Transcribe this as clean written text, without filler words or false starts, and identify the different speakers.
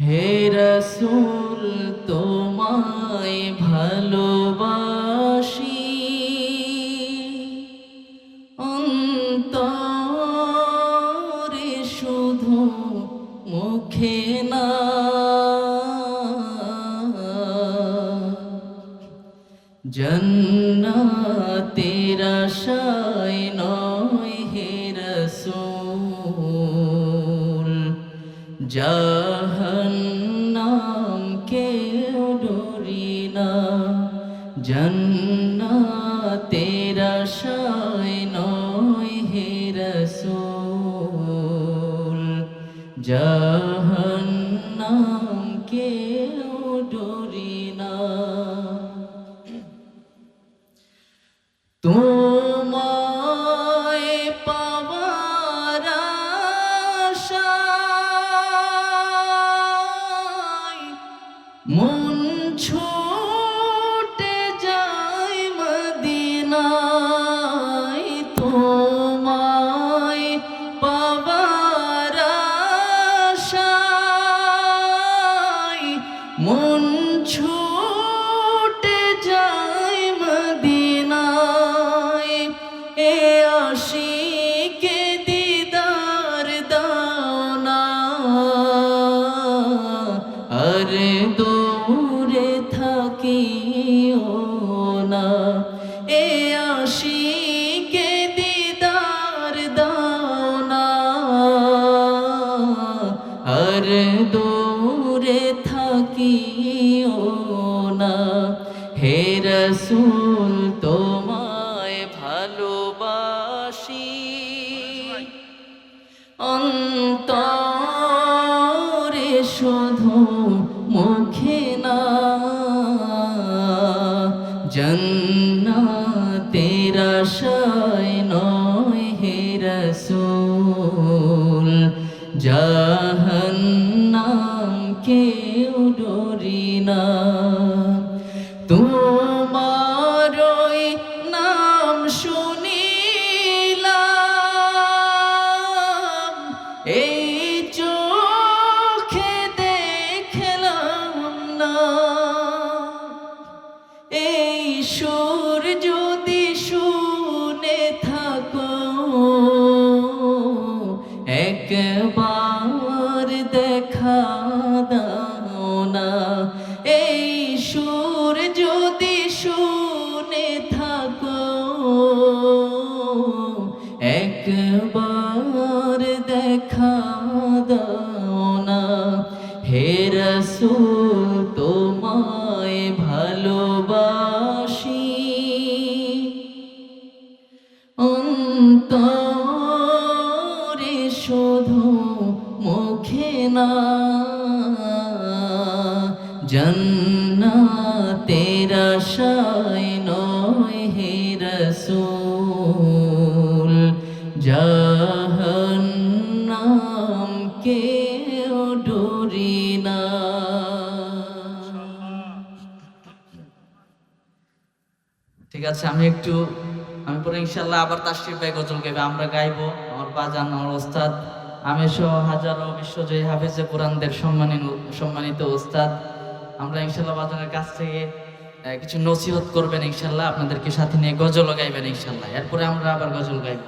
Speaker 1: হে রাসূল তোমায় ভালোবাসি অন্তরে শুধু মুখে না জান্নাতের আশায় নয় হে রাসূল জাহান্নাম কেউ ডরি না জান্নাতের আশায় নয় হে রাসূল জাহান্নাম কেউ ডরি না তোমায় পাওয়ার আশায় মন ছুটে যায় মদিনায় তোমায় পাওয়ার আশায় মন ছুটে যায় মদিনায় এ আশিকে দিদার দাও না আর দূরে থাকিও না এ আশিকে দিদার দাও না আর দূরে থাকিও না হে রাসূল তোমায় ভালোবাসি অন্তরে শুধু মুখে না জান্নাতের আশায় নয় হে রাসূল জাহান্নাম কেউ ডরি না তোমারই নাম শুনিলাম এই চোখে দেখলাম না এই সুর যদি শুনে থাকো একবার দেখা দাও না এই সুর যদি শুনে থাকো একবার দেখা দাও না হে রাসূল তোমায় ভালোবাসি অন্তরে শুধু মুখে না জান্নাতের আশায় নয় হে রাসূল জাহান্নাম কেউ ডরি না। ঠিক আছে, আমি পরে ইনশাল্লাহ আবার তাশরিফ ভাই গজল গাইবে, আমরা গাইবো। আমার বাজান, আমার ওস্তাদ, আমি সহ হাজারো বিশ্বজয়ী হাফেজে কোরআনদের সম্মানিত ওস্তাদ, আমরা ইনশাল্লাহ বাজানের কাছ থেকে কিছু নসিহত করবেন ইনশাল্লাহ, আপনাদেরকে সাথে নিয়ে গজল গাইবেন ইনশাল্লাহ। এরপরে আমরা আবার গজল গাইব।